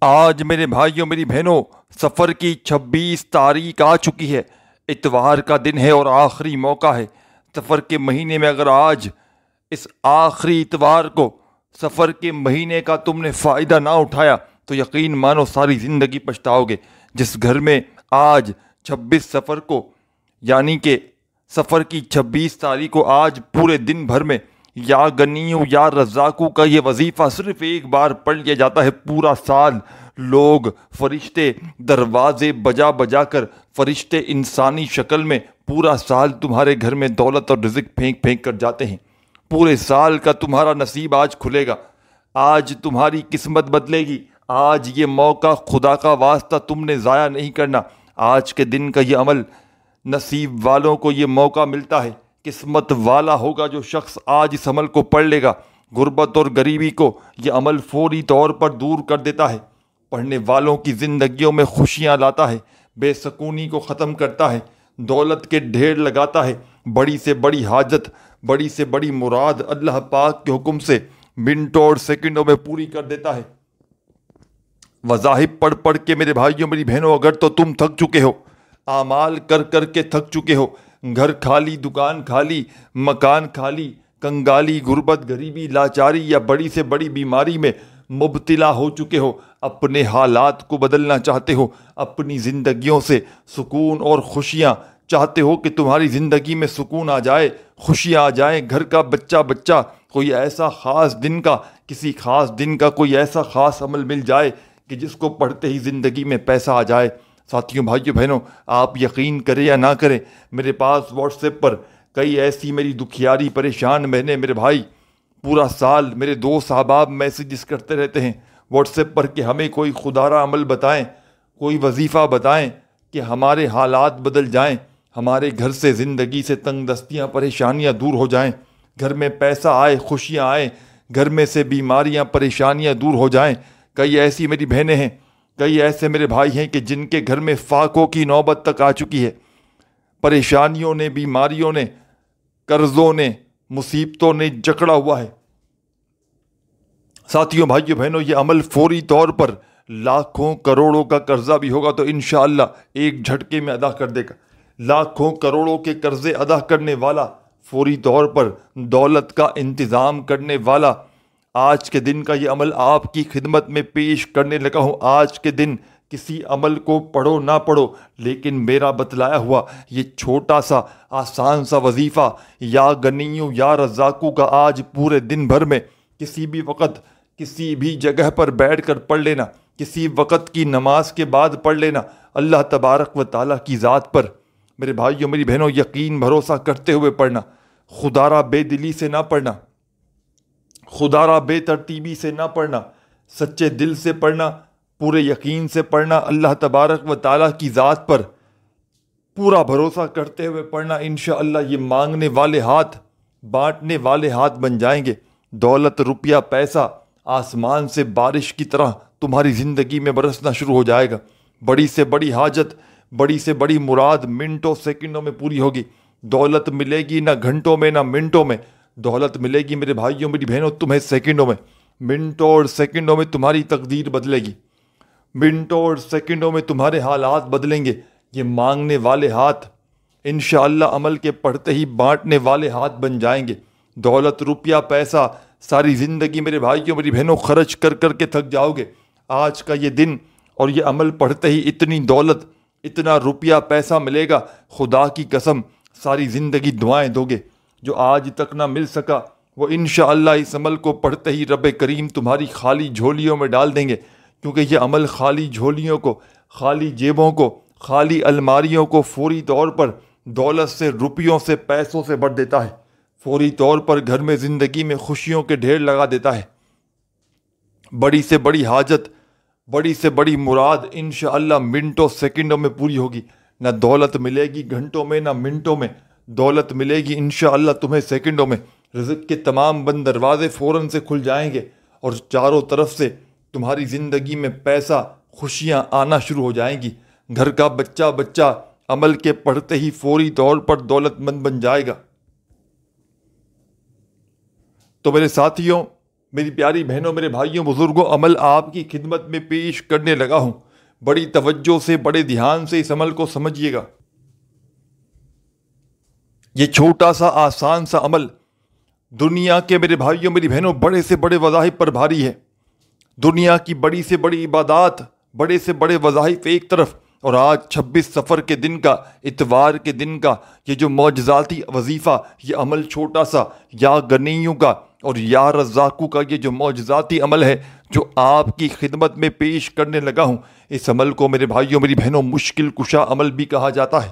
آج میرے بھائیوں میری بہنوں، سفر کی 26 تاریخ آ چکی ہے۔ اتوار کا دن ہے اور آخری موقع ہے سفر کے مہینے میں۔ اگر آج اس آخری اتوار کو سفر کے مہینے کا تم نے فائدہ نہ اٹھایا تو یقین مانو ساری زندگی پچھتاؤ گے۔ جس گھر میں آج 26 سفر کو، یعنی کہ سفر کی 26 تاریخ کو، آج پورے دن بھر میں یا غنیو یا رزاقو کا یہ وظیفہ صرف ایک بار پڑھ لیا جاتا ہے، پورا سال لوگ، فرشتے دروازے بجا بجا کر، فرشتے انسانی شکل میں پورا سال تمہارے گھر میں دولت اور رزق پھینک پھینک کر جاتے ہیں۔ پورے سال کا تمہارا نصیب آج کھلے گا، آج تمہاری قسمت بدلے گی۔ آج یہ موقع خدا کا واسطہ تم نے ضائع نہیں کرنا۔ آج کے دن کا یہ عمل، نصیب والوں کو یہ موقع ملتا ہے۔ قسمت والا ہوگا جو شخص آج اس عمل کو پڑھ لے گا۔ غربت اور غریبی کو یہ عمل فوری طور پر دور کر دیتا ہے، پڑھنے والوں کی زندگیوں میں خوشیاں لاتا ہے، بے سکونی کو ختم کرتا ہے، دولت کے ڈھیر لگاتا ہے، بڑی سے بڑی حاجت، بڑی سے بڑی مراد اللہ پاک کے حکم سے منٹوں اور سیکنڈوں میں پوری کر دیتا ہے۔ وظائف پڑھ پڑھ کے میرے بھائیوں میری بہنوں، اگر تو تم تھک چکے ہو، اعمال کر کر کے تھک چکے ہو، گھر خالی، دکان خالی، مکان خالی، کنگالی، غربت، غریبی، لاچاری یا بڑی سے بڑی بیماری میں مبتلا ہو چکے ہو، اپنے حالات کو بدلنا چاہتے ہو، اپنی زندگیوں سے سکون اور خوشیاں چاہتے ہو کہ تمہاری زندگی میں سکون آ جائے، خوشیاں آ جائیں، گھر کا بچہ بچہ، کوئی ایسا خاص دن کا، کسی خاص دن کا کوئی ایسا خاص عمل مل جائے کہ جس کو پڑھتے ہی زندگی میں پیسہ آ جائے۔ ساتھیوں، بھائیوں، بہنوں، آپ یقین کریں یا نہ کریں، میرے پاس واٹس ایپ پر کئی ایسی میری دکھیاری پریشان بہنیں، میرے بھائی، پورا سال میرے دوست احباب میسیجز کرتے رہتے ہیں واٹس ایپ پر کہ ہمیں کوئی خدارہ عمل بتائیں، کوئی وظیفہ بتائیں کہ ہمارے حالات بدل جائیں، ہمارے گھر سے، زندگی سے تنگ دستیاں، پریشانیاں دور ہو جائیں، گھر میں پیسہ آئے، خوشیاں آئیں، گھر میں سے بیماریاں، پریشانیاں دور ہو جائیں۔ کئی ایسی میری بہنیں ہیں، کئی ایسے میرے بھائی ہیں کہ جن کے گھر میں فاقوں کی نوبت تک آ چکی ہے۔ پریشانیوں نے، بیماریوں نے، قرضوں نے، مصیبتوں نے جکڑا ہوا ہے۔ ساتھیوں، بھائیوں، بہنوں، یہ عمل فوری طور پر لاکھوں کروڑوں کا قرضہ بھی ہوگا تو انشاءاللہ ایک جھٹکے میں ادا کر دے گا۔ لاکھوں کروڑوں کے قرضے ادا کرنے والا، فوری طور پر دولت کا انتظام کرنے والا، آج کے دن کا یہ عمل آپ کی خدمت میں پیش کرنے لگا ہوں۔ آج کے دن کسی عمل کو پڑھو نہ پڑھو، لیکن میرا بتلایا ہوا یہ چھوٹا سا آسان سا وظیفہ یا غنیو یا رزاقو کا آج پورے دن بھر میں کسی بھی وقت، کسی بھی جگہ پر بیٹھ کر پڑھ لینا، کسی وقت کی نماز کے بعد پڑھ لینا، اللہ تبارک و تعالیٰ کی ذات پر میرے بھائیوں میری بہنوں یقین بھروسہ کرتے ہوئے پڑھنا، خدارہ بے دلی سے نہ پڑھنا، خدارہ بے ترتیبی سے نہ پڑھنا، سچے دل سے پڑھنا، پورے یقین سے پڑھنا، اللہ تبارک و تعالیٰ کی ذات پر پورا بھروسہ کرتے ہوئے پڑھنا۔ انشاءاللہ یہ مانگنے والے ہاتھ بانٹنے والے ہاتھ بن جائیں گے۔ دولت، روپیہ، پیسہ آسمان سے بارش کی طرح تمہاری زندگی میں برسنا شروع ہو جائے گا۔ بڑی سے بڑی حاجت، بڑی سے بڑی مراد منٹوں سیکنڈوں میں پوری ہوگی۔ دولت ملے گی نہ گھنٹوں میں نہ منٹوں میں، دولت ملے گی میرے بھائیوں میری بہنوں تمہیں سیکنڈوں میں۔ منٹوں اور سیکنڈوں میں تمہاری تقدیر بدلے گی، منٹوں اور سیکنڈوں میں تمہارے حالات بدلیں گے۔ یہ مانگنے والے ہاتھ انشاءاللہ عمل کے پڑھتے ہی بانٹنے والے ہاتھ بن جائیں گے۔ دولت، روپیہ، پیسہ ساری زندگی میرے بھائیوں میری بہنوں خرچ کر کر کے تھک جاؤ گے۔ آج کا یہ دن اور یہ عمل پڑھتے ہی اتنی دولت، اتنا روپیہ پیسہ ملے گا، خدا کی قسم ساری زندگی دعائیں دو گے۔ جو آج تک نہ مل سکا وہ انشاءاللہ اس عمل کو پڑھتے ہی رب کریم تمہاری خالی جھولیوں میں ڈال دیں گے، کیونکہ یہ عمل خالی جھولیوں کو، خالی جیبوں کو، خالی الماریوں کو فوری طور پر دولت سے، روپیوں سے، پیسوں سے بھر دیتا ہے، فوری طور پر گھر میں، زندگی میں خوشیوں کے ڈھیر لگا دیتا ہے۔ بڑی سے بڑی حاجت، بڑی سے بڑی مراد انشاءاللہ منٹوں سیکنڈوں میں پوری ہوگی۔ نہ دولت ملے گی گھنٹوں میں نہ منٹوں میں، دولت ملے گی انشاءاللہ تمہیں سیکنڈوں میں۔ رزق کے تمام بند دروازے فوراً سے کھل جائیں گے اور چاروں طرف سے تمہاری زندگی میں پیسہ، خوشیاں آنا شروع ہو جائیں گی۔ گھر کا بچہ بچہ عمل کے پڑھتے ہی فوری طور پر دولت مند بن جائے گا۔ تو میرے ساتھیوں، میری پیاری بہنوں، میرے بھائیوں، بزرگوں، عمل آپ کی خدمت میں پیش کرنے لگا ہوں۔ بڑی توجہ سے، بڑے دھیان سے اس عمل کو سمجھیے گا۔ یہ چھوٹا سا آسان سا عمل دنیا کے، میرے بھائیوں میری بہنوں، بڑے سے بڑے وظائف پر بھاری ہے۔ دنیا کی بڑی سے بڑی عبادات، بڑے سے بڑے وظائف ایک طرف، اور آج 26 صفر کے دن کا، اتوار کے دن کا یہ جو معجزاتی وظیفہ، یہ عمل چھوٹا سا، یا غنیوں کا اور یا رزاقوں کا یہ جو معجزاتی عمل ہے جو آپ کی خدمت میں پیش کرنے لگا ہوں، اس عمل کو میرے بھائیوں میری بہنوں مشکل کشا عمل بھی کہا جاتا ہے۔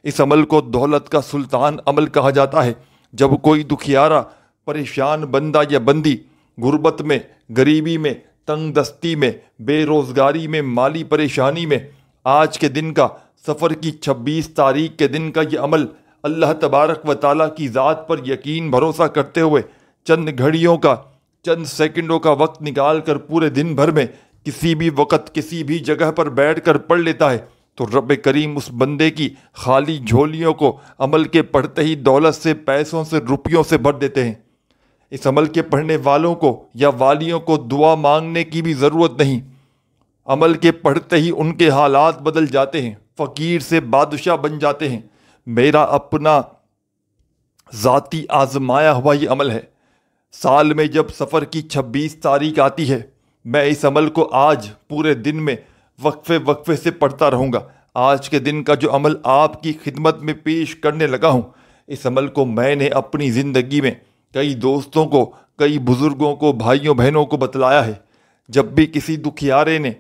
اس عمل کو دولت کا سلطان عمل کہا جاتا ہے۔ جب کوئی دکھیارا، پریشان بندہ یا بندی غربت میں، غریبی میں، تنگ دستی میں، بے روزگاری میں، مالی پریشانی میں، آج کے دن کا، سفر کی 26 تاریخ کے دن کا یہ عمل اللہ تبارک و تعالیٰ کی ذات پر یقین بھروسہ کرتے ہوئے چند گھڑیوں کا، چند سیکنڈوں کا وقت نکال کر پورے دن بھر میں کسی بھی وقت کسی بھی جگہ پر بیٹھ کر پڑھ لیتا ہے تو رب کریم اس بندے کی خالی جھولیوں کو عمل کے پڑھتے ہی دولت سے، پیسوں سے، روپیوں سے بھر دیتے ہیں۔ اس عمل کے پڑھنے والوں کو یا والیوں کو دعا مانگنے کی بھی ضرورت نہیں۔ عمل کے پڑھتے ہی ان کے حالات بدل جاتے ہیں، فقیر سے بادشاہ بن جاتے ہیں۔ میرا اپنا ذاتی آزمایا ہوا یہ عمل ہے۔ سال میں جب سفر کی 26 تاریخ آتی ہے، میں اس عمل کو آج پورے دن میں وقفے وقفے سے پڑھتا رہوں گا۔ آج کے دن کا جو عمل آپ کی خدمت میں پیش کرنے لگا ہوں، اس عمل کو میں نے اپنی زندگی میں کئی دوستوں کو، کئی بزرگوں کو، بھائیوں بہنوں کو بتلایا ہے۔ جب بھی کسی دکھیارے نے،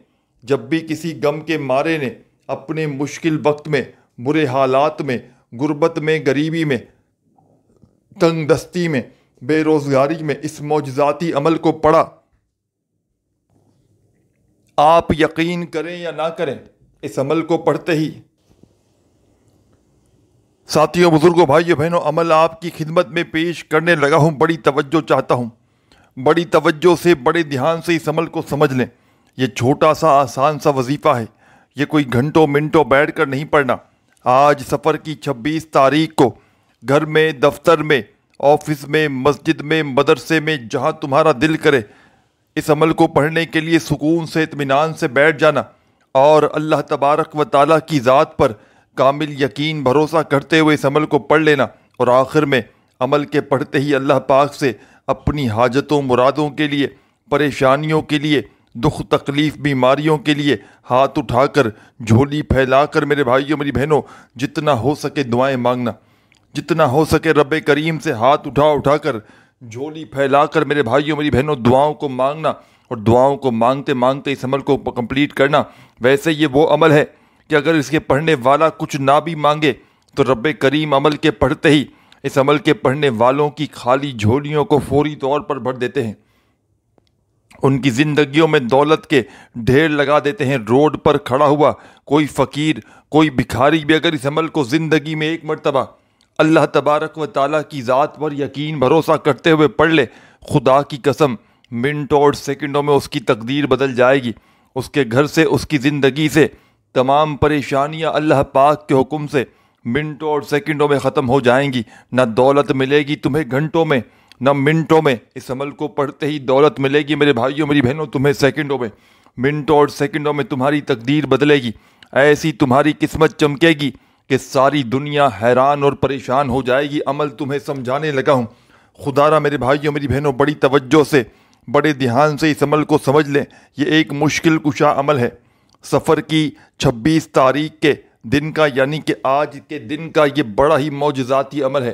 جب بھی کسی غم کے مارے نے اپنے مشکل وقت میں، برے حالات میں، غربت میں، غریبی میں، تنگ دستی میں، بے روزگاری میں اس معجزاتی عمل کو پڑھا، آپ یقین کریں یا نہ کریں، اس عمل کو پڑھتے ہی ساتھیوں، بزرگوں، بھائیوں بہنوں، عمل آپ کی خدمت میں پیش کرنے لگا ہوں۔ بڑی توجہ چاہتا ہوں، بڑی توجہ سے، بڑے دھیان سے اس عمل کو سمجھ لیں۔ یہ چھوٹا سا آسان سا وظیفہ ہے، یہ کوئی گھنٹوں منٹوں بیٹھ کر نہیں پڑھنا۔ آج سفر کی 26 تاریخ کو گھر میں، دفتر میں، آفس میں، مسجد میں، مدرسے میں، جہاں تمہارا دل کرے، اس عمل کو پڑھنے کے لیے سکون سے، اطمینان سے بیٹھ جانا اور اللہ تبارک و تعالیٰ کی ذات پر کامل یقین بھروسہ کرتے ہوئے اس عمل کو پڑھ لینا، اور آخر میں عمل کے پڑھتے ہی اللہ پاک سے اپنی حاجتوں، مرادوں کے لیے، پریشانیوں کے لیے، دکھ تکلیف، بیماریوں کے لیے ہاتھ اٹھا کر، جھولی پھیلا کر، میرے بھائیوں میری بہنوں، جتنا ہو سکے دعائیں مانگنا، جتنا ہو سکے رب کریم سے ہاتھ اٹھا کر، جھولی پھیلا کر، میرے بھائیوں میری بہنوں، دعاؤں کو مانگنا، اور دعاؤں کو مانگتے مانگتے اس عمل کو کمپلیٹ کرنا۔ ویسے یہ وہ عمل ہے کہ اگر اس کے پڑھنے والا کچھ نہ بھی مانگے تو رب کریم عمل کے پڑھتے ہی اس عمل کے پڑھنے والوں کی خالی جھولیوں کو فوری طور پر بھر دیتے ہیں، ان کی زندگیوں میں دولت کے ڈھیر لگا دیتے ہیں۔ روڈ پر کھڑا ہوا کوئی فقیر، کوئی بھکاری بھی اگر اس عمل کو زندگی میں ایک مرتبہ اللہ تبارک و تعالیٰ کی ذات پر یقین بھروسہ کرتے ہوئے پڑھ لے، خدا کی قسم منٹوں اور سیکنڈوں میں اس کی تقدیر بدل جائے گی۔ اس کے گھر سے، اس کی زندگی سے تمام پریشانیاں اللہ پاک کے حکم سے منٹوں اور سیکنڈوں میں ختم ہو جائیں گی۔ نہ دولت ملے گی تمہیں گھنٹوں میں، نہ منٹوں میں۔ اس عمل کو پڑھتے ہی دولت ملے گی میرے بھائیوں میری بہنوں تمہیں سیکنڈوں میں، منٹوں اور سیکنڈوں میں تمہاری تقدیر بدلے گی۔ ایسی تمہاری قسمت چمکے گی کہ ساری دنیا حیران اور پریشان ہو جائے گی۔ عمل تمہیں سمجھانے لگا ہوں، خدا را میرے بھائیوں میری بہنوں بڑی توجہ سے، بڑے دھیان سے اس عمل کو سمجھ لیں۔ یہ ایک مشکل کشا عمل ہے۔ سفر کی 26 تاریخ کے دن کا، یعنی کہ آج کے دن کا یہ بڑا ہی معجزاتی عمل ہے۔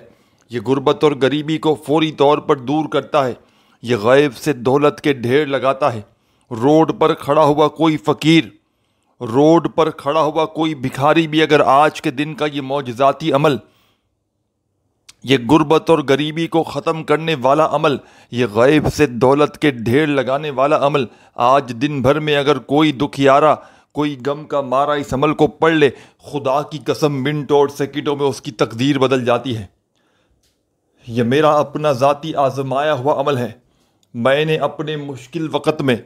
یہ غربت اور غریبی کو فوری طور پر دور کرتا ہے، یہ غیب سے دولت کے ڈھیر لگاتا ہے۔ روڈ پر کھڑا ہوا کوئی فقیر، روڈ پر کھڑا ہوا کوئی بھکاری بھی اگر آج کے دن کا یہ معجزاتی عمل، یہ غربت اور غریبی کو ختم کرنے والا عمل، یہ غیب سے دولت کے ڈھیر لگانے والا عمل، آج دن بھر میں اگر کوئی دکھیارا، کوئی غم کا مارا اس عمل کو پڑھ لے، خدا کی قسم منٹوں اور سیکنڈوں میں اس کی تقدیر بدل جاتی ہے۔ یہ میرا اپنا ذاتی آزمایا ہوا عمل ہے۔ میں نے اپنے مشکل وقت میں،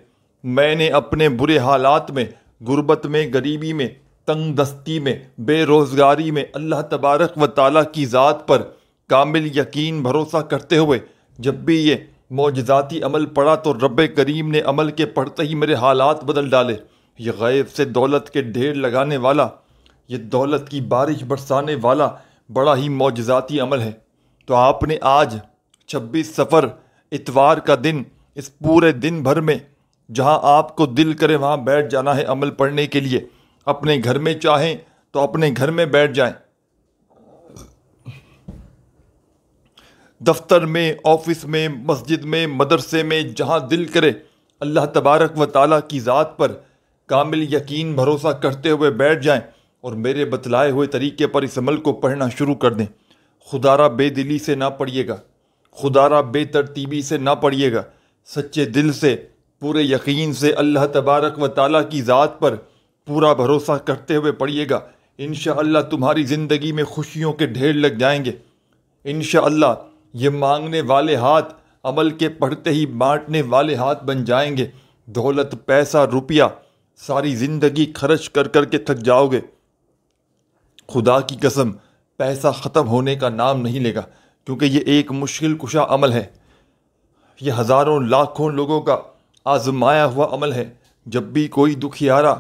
میں نے اپنے برے حالات میں، غربت میں، غریبی میں، تنگ دستی میں، بے روزگاری میں اللہ تبارک و تعالیٰ کی ذات پر کامل یقین بھروسہ کرتے ہوئے جب بھی یہ معجزاتی عمل پڑھا تو رب کریم نے عمل کے پڑھتے ہی میرے حالات بدل ڈالے۔ یہ غیب سے دولت کے ڈھیر لگانے والا، یہ دولت کی بارش برسانے والا بڑا ہی معجزاتی عمل ہے۔ تو آپ نے آج 26 صفر اتوار کا دن، اس پورے دن بھر میں جہاں آپ کو دل کرے وہاں بیٹھ جانا ہے عمل پڑھنے کے لیے۔ اپنے گھر میں چاہیں تو اپنے گھر میں بیٹھ جائیں، دفتر میں، آفس میں، مسجد میں، مدرسے میں، جہاں دل کرے اللہ تبارک و تعالیٰ کی ذات پر کامل یقین بھروسہ کرتے ہوئے بیٹھ جائیں اور میرے بتلائے ہوئے طریقے پر اس عمل کو پڑھنا شروع کر دیں۔ خدا را بے دلی سے نہ پڑھیے گا، خدا را بے ترتیبی سے نہ پڑھیے گا، سچے دل سے، پورے یقین سے اللہ تبارک و تعالیٰ کی ذات پر پورا بھروسہ کرتے ہوئے پڑھیے گا۔ انشاءاللہ تمہاری زندگی میں خوشیوں کے ڈھیر لگ جائیں گے۔ انشاءاللہ یہ مانگنے والے ہاتھ عمل کے پڑھتے ہی بانٹنے والے ہاتھ بن جائیں گے۔ دولت، پیسہ، روپیہ ساری زندگی خرچ کر کر کے تھک جاؤ گے، خدا کی قسم پیسہ ختم ہونے کا نام نہیں لے گا، کیونکہ یہ ایک مشکل کشا عمل ہے۔ یہ ہزاروں لاکھوں لوگوں کا آزمایا ہوا عمل ہے۔ جب بھی کوئی دکھیارا،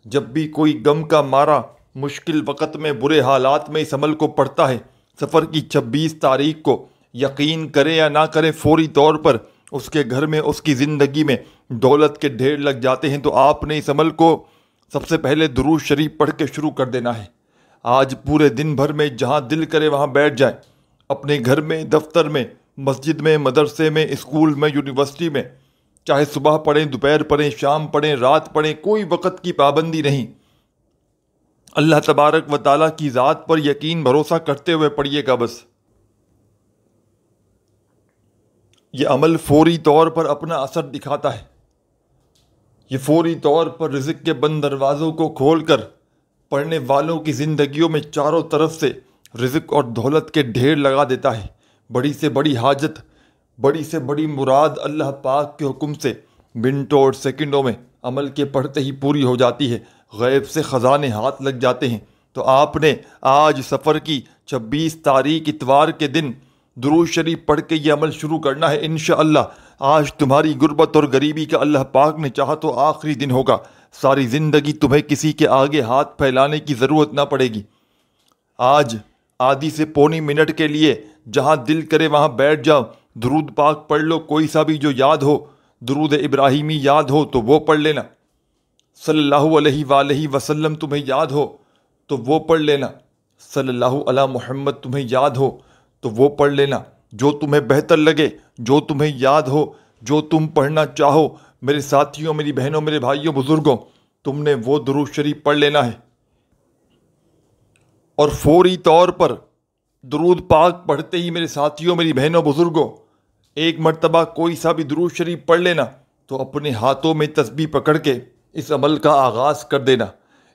جب بھی کوئی غم کا مارا مشکل وقت میں، برے حالات میں اس عمل کو پڑھتا ہے، سفر کی 26 تاریخ کو، یقین کرے یا نہ کرے فوری طور پر اس کے گھر میں، اس کی زندگی میں دولت کے ڈھیر لگ جاتے ہیں۔ تو آپ نے اس عمل کو سب سے پہلے درود شریف پڑھ کے شروع کر دینا ہے۔ آج پورے دن بھر میں جہاں دل کرے وہاں بیٹھ جائیں، اپنے گھر میں، دفتر میں، مسجد میں، مدرسے میں، اسکول میں، یونیورسٹی میں، چاہے صبح پڑھیں، دوپہر پڑھیں، شام پڑھیں، رات پڑھیں، کوئی وقت کی پابندی نہیں۔ اللہ تبارک و تعالیٰ کی ذات پر یقین بھروسہ کرتے ہوئے پڑھیے گا بس۔ یہ عمل فوری طور پر اپنا اثر دکھاتا ہے۔ یہ فوری طور پر رزق کے بند دروازوں کو کھول کر پڑھنے والوں کی زندگیوں میں چاروں طرف سے رزق اور دولت کے ڈھیر لگا دیتا ہے۔ بڑی سے بڑی حاجت، بڑی سے بڑی مراد اللہ پاک کے حکم سے منٹوں اور سیکنڈوں میں عمل کے پڑھتے ہی پوری ہو جاتی ہے۔ غیب سے خزانے ہاتھ لگ جاتے ہیں۔ تو آپ نے آج سفر کی 26 تاریخ اتوار کے دن درود شریف پڑھ کے یہ عمل شروع کرنا ہے۔ انشاءاللہ آج تمہاری غربت اور غریبی کا اللہ پاک نے چاہا تو آخری دن ہوگا۔ ساری زندگی تمہیں کسی کے آگے ہاتھ پھیلانے کی ضرورت نہ پڑے گی۔ آج آدھی سے پونی منٹ کے لیے جہاں دل کرے وہاں بیٹھ جاؤ، درود پاک پڑھ لو، کوئی سا بھی جو یاد ہو، درود ابراہیمی یاد ہو تو وہ پڑھ لینا، صلی اللہ علیہ وآلہ وسلم تمہیں یاد ہو تو وہ پڑھ لینا، صلی اللہ علی محمد تمہیں یاد ہو تو وہ پڑھ لینا، جو تمہیں بہتر لگے، جو تمہیں یاد ہو، جو تم پڑھنا چاہو، میرے ساتھیوں، میری بہنوں، میرے بھائیوں، بزرگوں، تم نے وہ درود شریف پڑھ لینا ہے۔ اور فوری طور پر درود پاک پڑھتے ہی میرے ساتھیوں، میری بہنوں، بزرگوں، ایک مرتبہ کوئی سا بھی درود شریف پڑھ لینا تو اپنے ہاتھوں میں تسبیح پکڑ کے اس عمل کا آغاز کر دینا۔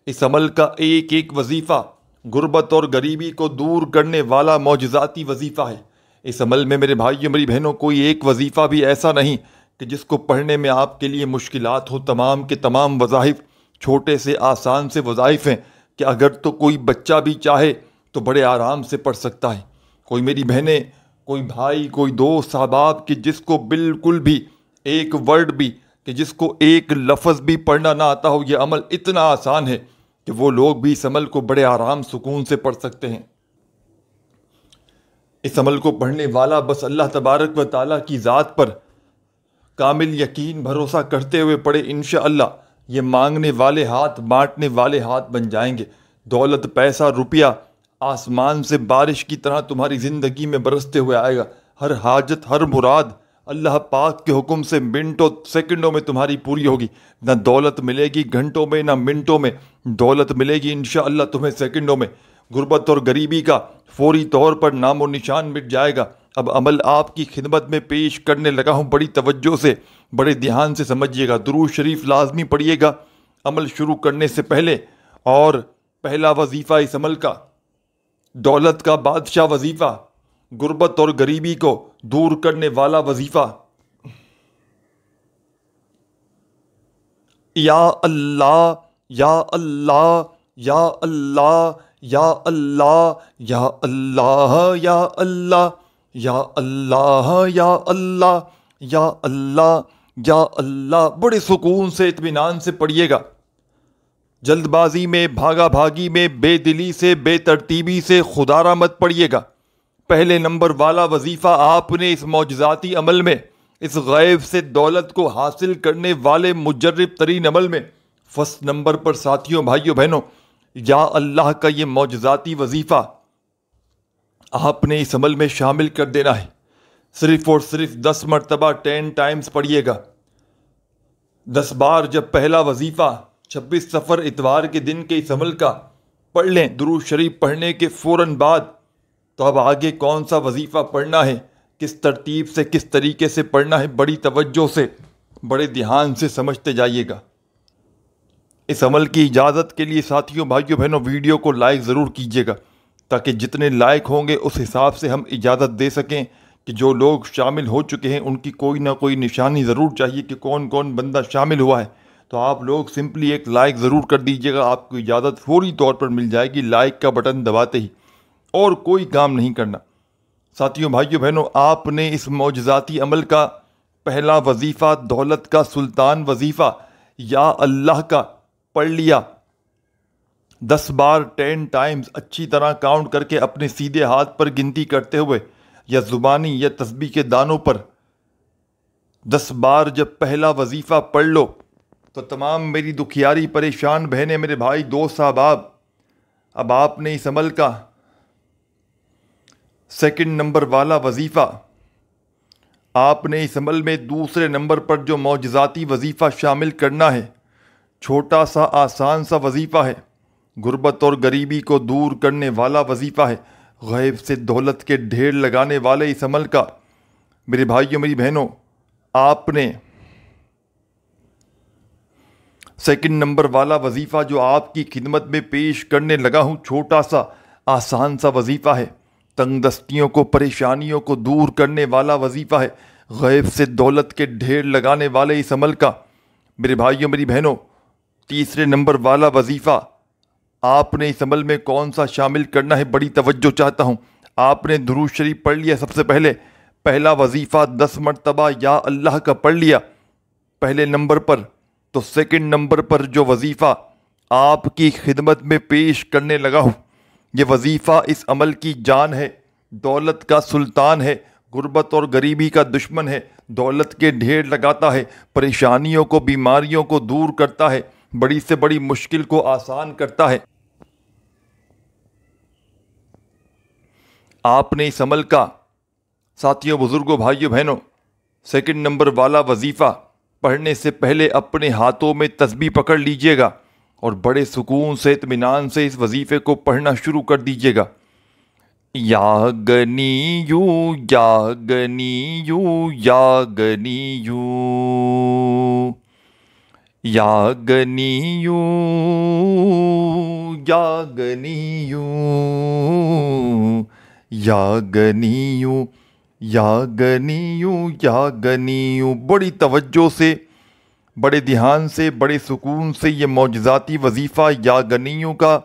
اس عمل کا ایک ایک وظیفہ غربت اور غریبی کو دور کرنے والا معجزاتی وظیفہ ہے۔ اس عمل میں میرے بھائیوں، میری بہنوں، کوئی ایک وظیفہ بھی ایسا نہیں کہ جس کو پڑھنے میں آپ کے لیے مشکلات ہو۔ تمام کے تمام وظائف چھوٹے سے آسان سے وظائف ہیں کہ اگر تو کوئی بچہ بھی چاہے تو بڑے آرام سے پڑھ سکتا ہے۔ کوئی میری بہنیں، کوئی بھائی، کوئی دوست، احباب کہ جس کو بالکل بھی ایک ورڈ بھی، کہ جس کو ایک لفظ بھی پڑھنا نہ آتا ہو، یہ عمل اتنا آسان ہے کہ وہ لوگ بھی اس عمل کو بڑے آرام سکون سے پڑھ سکتے ہیں۔ اس عمل کو پڑھنے والا بس اللہ تبارک و تعالیٰ کی ذات پر کامل یقین بھروسہ کرتے ہوئے پڑھے، انشاءاللہ یہ مانگنے والے ہاتھ بانٹنے والے ہاتھ بن جائیں گے۔ دولت، پیسہ، روپیہ آسمان سے بارش کی طرح تمہاری زندگی میں برستے ہوئے آئے گا۔ ہر حاجت، ہر مراد اللہ پاک کے حکم سے منٹوں سیکنڈوں میں تمہاری پوری ہوگی۔ نہ دولت ملے گی گھنٹوں میں، نہ منٹوں میں، دولت ملے گی انشاءاللہ تمہیں سیکنڈوں میں۔ غربت اور غریبی کا فوری طور پر نام و نشان مٹ جائے گا۔ اب عمل آپ کی خدمت میں پیش کرنے لگا ہوں، بڑی توجہ سے، بڑے دھیان سے سمجھیے گا۔ درود شریف لازمی پڑھیے گا عمل شروع کرنے سے پہلے۔ اور پہلا وظیفہ اس عمل کا، دولت کا بادشاہ وظیفہ، غربت اور غریبی کو دور کرنے والا وظیفہ، یا اللہ یا اللہ یا اللہ یا اللہ یا اللہ یا اللہ یا اللہ یا اللہ یا اللہ یا اللہ، بڑے سکون سے اطمینان سے پڑھیے گا۔ جلد بازی میں، بھاگا بھاگی میں، بے دلی سے، بے ترتیبی سے خدا مت پڑھیے گا۔ پہلے نمبر والا وظیفہ آپ نے اس معجزاتی عمل میں، اس غیب سے دولت کو حاصل کرنے والے مجرب ترین عمل میں، فرسٹ نمبر پر ساتھیوں، بھائیوں بہنوں، یا اللہ کا یہ معجزاتی وظیفہ آپ نے اس عمل میں شامل کر دینا ہے۔ صرف اور صرف 10 مرتبہ 10 ٹائمز پڑھیے گا۔ 10 بار جب پہلا وظیفہ 26 صفر اتوار کے دن کے اس عمل کا پڑھ لیں درود شریف پڑھنے کے فوراً بعد، تو اب آگے کون سا وظیفہ پڑھنا ہے، کس ترتیب سے، کس طریقے سے پڑھنا ہے، بڑی توجہ سے، بڑے دھیان سے سمجھتے جائیے گا۔ اس عمل کی اجازت کے لیے ساتھیوں، بھائیوں بہنوں، ویڈیو کو لائک ضرور کیجیے گا، تاکہ جتنے لائک ہوں گے اس حساب سے ہم اجازت دے سکیں کہ جو لوگ شامل ہو چکے ہیں ان کی کوئی نہ کوئی نشانی ضرور چاہیے کہ کون کون بندہ شامل ہوا ہے۔ تو آپ لوگ سمپلی ایک لائک ضرور کر دیجیے گا، آپ کو اجازت فوری طور پر مل جائے گی لائک کا بٹن دباتے ہی، اور کوئی کام نہیں کرنا۔ ساتھیوں، بھائیوں بہنوں، آپ نے اس معجزاتی عمل کا پہلا وظیفہ، دولت کا سلطان وظیفہ یا اللہ کا پڑھ لیا 10 بار 10 ٹائمز، اچھی طرح کاؤنٹ کر کے اپنے سیدھے ہاتھ پر گنتی کرتے ہوئے یا زبانی یا تسبیح کے دانوں پر 10 بار جب پہلا وظیفہ پڑھ لو تو تمام میری دکھیاری پریشان بہنیں، میرے بھائی، دوست، احباب، اب آپ نے اس عمل کا سیکنڈ نمبر والا وظیفہ، آپ نے اس عمل میں دوسرے نمبر پر جو معجزاتی وظیفہ شامل کرنا ہے، چھوٹا سا آسان سا وظیفہ ہے، غربت اور غریبی کو دور کرنے والا وظیفہ ہے، غیب سے دولت کے ڈھیر لگانے والے اس عمل کا میرے بھائیوں، میری بہنوں، آپ نے سیکنڈ نمبر والا وظیفہ جو آپ کی خدمت میں پیش کرنے لگا ہوں، چھوٹا سا آسان سا وظیفہ ہے، تنگ دستیوں کو، پریشانیوں کو دور کرنے والا وظیفہ ہے، غیب سے دولت کے ڈھیر لگانے والے اس عمل کا میرے بھائیوں، میری بہنوں، تیسرے نمبر والا وظیفہ آپ نے اس عمل میں کون سا شامل کرنا ہے، بڑی توجہ چاہتا ہوں۔ آپ نے درود شریف پڑھ لیا، سب سے پہلے پہلا وظیفہ 10 مرتبہ یا اللہ کا پڑھ لیا پہلے نمبر پر، تو سیکنڈ نمبر پر جو وظیفہ آپ کی خدمت میں پیش کرنے لگا ہوں، یہ وظیفہ اس عمل کی جان ہے، دولت کا سلطان ہے، غربت اور غریبی کا دشمن ہے، دولت کے ڈھیر لگاتا ہے، پریشانیوں کو، بیماریوں کو دور کرتا ہے، بڑی سے بڑی مشکل کو آسان کرتا ہے۔ آپ نے اس عمل کا ساتھیوں، بزرگوں، بھائیوں بہنوں، سیکنڈ نمبر والا وظیفہ پڑھنے سے پہلے اپنے ہاتھوں میں تسبیح پکڑ لیجئے گا اور بڑے سکون سے، اطمینان سے اس وظیفے کو پڑھنا شروع کر دیجئے گا۔ یا غنیو یا غنیو یا غنیو یا غنیو یا غنیو یا غنیو یا غنیو یا غنیو، بڑی توجہ سے، بڑے دھیان سے، بڑے سکون سے یہ معجزاتی وظیفہ یا غنیو کا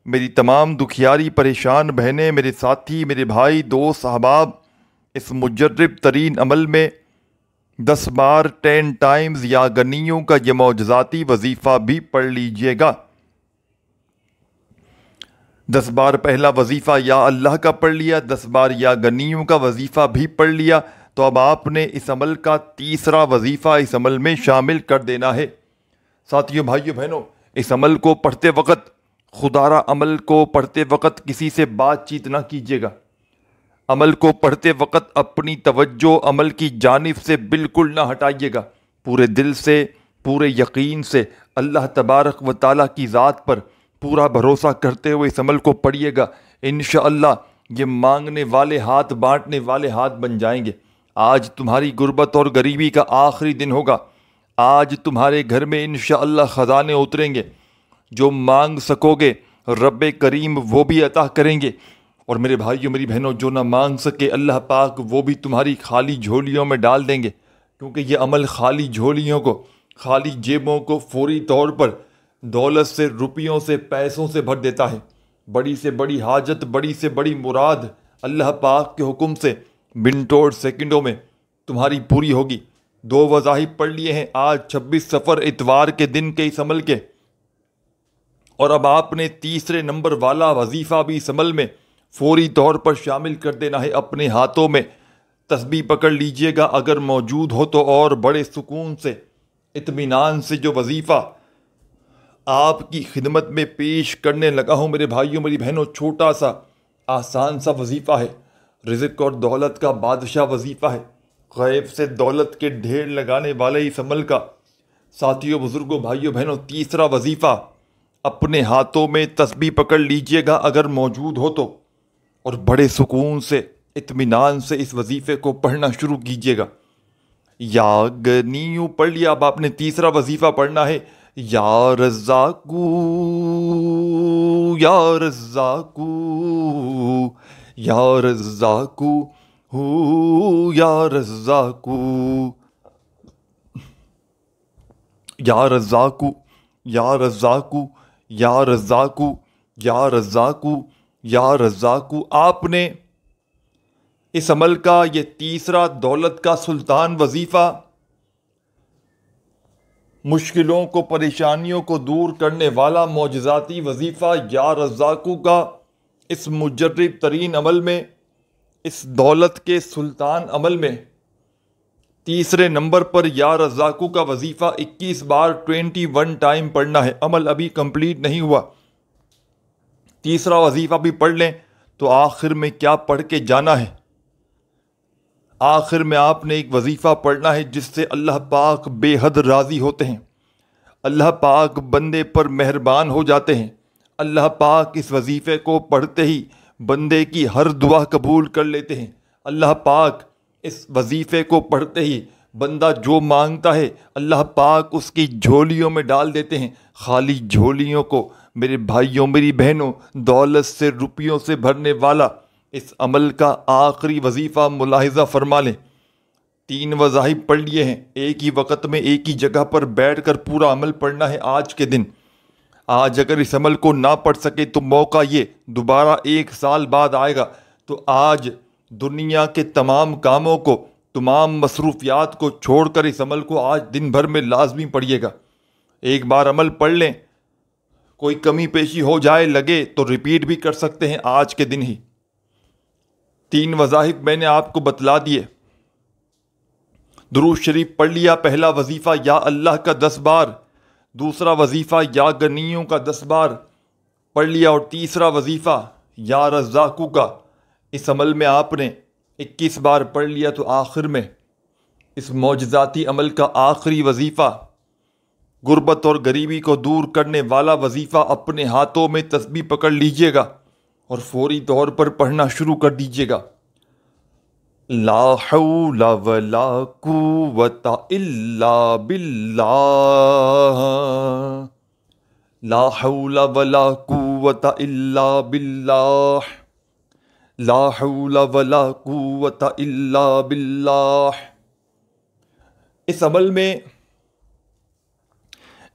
میری تمام دکھیاری پریشان بہنیں، میرے ساتھی، میرے بھائی، دوست، احباب، اس مجرب ترین عمل میں 10 بار 10 ٹائمز یا غنیوں کا یہ معجزاتی وظیفہ بھی پڑھ لیجئے گا۔ 10 بار پہلا وظیفہ یا اللہ کا پڑھ لیا، 10 بار یا غنیوں کا وظیفہ بھی پڑھ لیا، تو اب آپ نے اس عمل کا تیسرا وظیفہ اس عمل میں شامل کر دینا ہے۔ ساتھیوں، بھائیوں بہنوں، اس عمل کو پڑھتے وقت، خدارہ عمل کو پڑھتے وقت کسی سے بات چیت نہ کیجیے گا۔ عمل کو پڑھتے وقت اپنی توجہ عمل کی جانب سے بالکل نہ ہٹائیے گا، پورے دل سے، پورے یقین سے اللہ تبارک و تعالیٰ کی ذات پر پورا بھروسہ کرتے ہوئے اس عمل کو پڑھیے گا۔ انشاءاللہ یہ مانگنے والے ہاتھ بانٹنے والے ہاتھ بن جائیں گے۔ آج تمہاری غربت اور غریبی کا آخری دن ہوگا۔ آج تمہارے گھر میں انشاءاللہ خزانے اتریں گے، جو مانگ سکو گے رب کریم وہ بھی عطا کریں گے، اور میرے بھائیوں، میری بہنوں، جو نہ مانگ سکے اللہ پاک وہ بھی تمہاری خالی جھولیوں میں ڈال دیں گے، کیونکہ یہ عمل خالی جھولیوں کو، خالی جیبوں کو فوری طور پر دولت سے، روپیوں سے، پیسوں سے بھر دیتا ہے۔ بڑی سے بڑی حاجت، بڑی سے بڑی مراد اللہ پاک کے حکم سے بن توڑ سیکنڈوں میں تمہاری پوری ہوگی۔ 2 وظائف پڑھ لیے ہیں آج 26 صفر اتوار کے دن کے اس عمل کے، اور اب آپ نے تیسرے نمبر والا وظیفہ بھی اس عمل میں فوری طور پر شامل کر دینا ہے۔ اپنے ہاتھوں میں تسبیح پکڑ لیجئے گا اگر موجود ہو تو، اور بڑے سکون سے اطمینان سے جو وظیفہ آپ کی خدمت میں پیش کرنے لگا ہوں میرے بھائیوں میری بہنوں، چھوٹا سا آسان سا وظیفہ ہے، رزق اور دولت کا بادشاہ وظیفہ ہے، غیب سے دولت کے ڈھیر لگانے والے اس عمل کا۔ ساتھیوں، بزرگوں، بھائیوں، بہنوں، تیسرا وظیفہ اپنے ہاتھوں میں تسبیح پکڑ لیجئے گا اگر موجود ہو تو، اور بڑے سکون سے اطمینان سے اس وظیفے کو پڑھنا شروع کیجئے گا۔ یا گنیوں پڑھ لیا، اب آپ نے تیسرا وظیفہ پڑھنا ہے، یا رزاقو یا رزاقو یا رزاقو یا رزاقو یا رزاقو یا رزاقو یا رزاقو یا رزاقو یا رزاقو۔ آپ نے اس عمل کا یہ تیسرا دولت کا سلطان وظیفہ، مشکلوں کو پریشانیوں کو دور کرنے والا معجزاتی وظیفہ یا رزاقو کا اس مجرب ترین عمل میں، اس دولت کے سلطان عمل میں تیسرے نمبر پر یا رزاقو کا وظیفہ 21 بار 21 ٹائم پڑھنا ہے۔ عمل ابھی کمپلیٹ نہیں ہوا، تیسرا وظیفہ بھی پڑھ لیں تو آخر میں کیا پڑھ کے جانا ہے؟ آخر میں آپ نے ایک وظیفہ پڑھنا ہے جس سے اللہ پاک بے حد راضی ہوتے ہیں، اللہ پاک بندے پر مہربان ہو جاتے ہیں۔ اللہ پاک اس وظیفے کو پڑھتے ہی بندے کی ہر دعا قبول کر لیتے ہیں۔ اللہ پاک اس وظیفے کو پڑھتے ہی بندہ جو مانگتا ہے اللہ پاک اس کی جھولیوں میں ڈال دیتے ہیں۔ خالی جھولیوں کو میرے بھائیوں میری بہنوں دولت سے روپیوں سے بھرنے والا اس عمل کا آخری وظیفہ ملاحظہ فرما لیں۔ 3 وظائف پڑھ لیے ہیں، ایک ہی وقت میں ایک ہی جگہ پر بیٹھ کر پورا عمل پڑھنا ہے آج کے دن۔ آج اگر اس عمل کو نہ پڑھ سکے تو موقع یہ دوبارہ 1 سال بعد آئے گا، تو آج دنیا کے تمام کاموں کو، تمام مصروفیات کو چھوڑ کر اس عمل کو آج دن بھر میں لازمی پڑھیے گا۔ ایک بار عمل پڑھ لیں، کوئی کمی پیشی ہو جائے لگے تو ریپیٹ بھی کر سکتے ہیں آج کے دن ہی۔ 3 وظائف میں نے آپ کو بتلا دیے۔ درود شریف پڑھ لیا، پہلا وظیفہ یا اللہ کا 10 بار، دوسرا وظیفہ یا غنیوں کا 10 بار پڑھ لیا، اور تیسرا وظیفہ یا رزاقو کا اس عمل میں آپ نے 21 بار پڑھ لیا، تو آخر میں اس معجزاتی عمل کا آخری وظیفہ، غربت اور غریبی کو دور کرنے والا وظیفہ اپنے ہاتھوں میں تسبیح پکڑ لیجئے گا اور فوری طور پر پڑھنا شروع کر دیجئے گا۔ لا حول ولا قوت الا باللہ، لا حول ولا قوت الا باللہ، لا حول ولا قوت الا باللہ۔ اس عمل میں،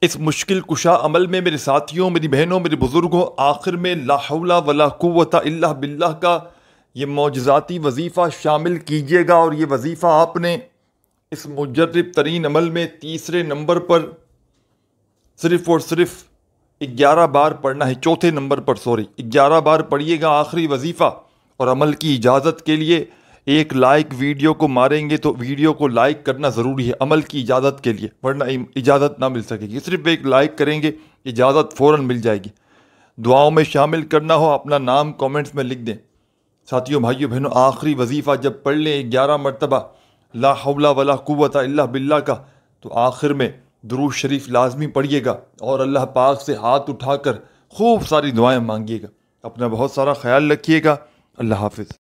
اس مشکل کشا عمل میں میرے ساتھیوں میری بہنوں میرے بزرگوں، آخر میں لا حول ولا قوت الا باللہ کا یہ معجزاتی وظیفہ شامل کیجئے گا، اور یہ وظیفہ آپ نے اس مجرب ترین عمل میں تیسرے نمبر پر صرف اور صرف 11 بار پڑھنا ہے، چوتھے نمبر پر 11 بار پڑھیے گا آخری وظیفہ۔ اور عمل کی اجازت کے لیے ایک لائک ویڈیو کو ماریں گے تو ویڈیو کو لائک کرنا ضروری ہے عمل کی اجازت کے لیے، ورنہ اجازت نہ مل سکے گی۔ صرف ایک لائک کریں گے اجازت فوراً مل جائے گی۔ دعاؤں میں شامل کرنا ہو اپنا نام کومنٹس میں لکھ دیں۔ ساتھیوں بھائیوں بہنوں، آخری وظیفہ جب پڑھ لیں 11 مرتبہ لا حول ولا قوت الا باللہ کا، تو آخر میں درود شریف لازمی پڑھیے گا اور اللہ پاک سے ہاتھ اٹھا کر خوب ساری دعائیں مانگیے گا۔ اپنا بہت سارا خیال رکھیے گا۔ اللہ حافظ۔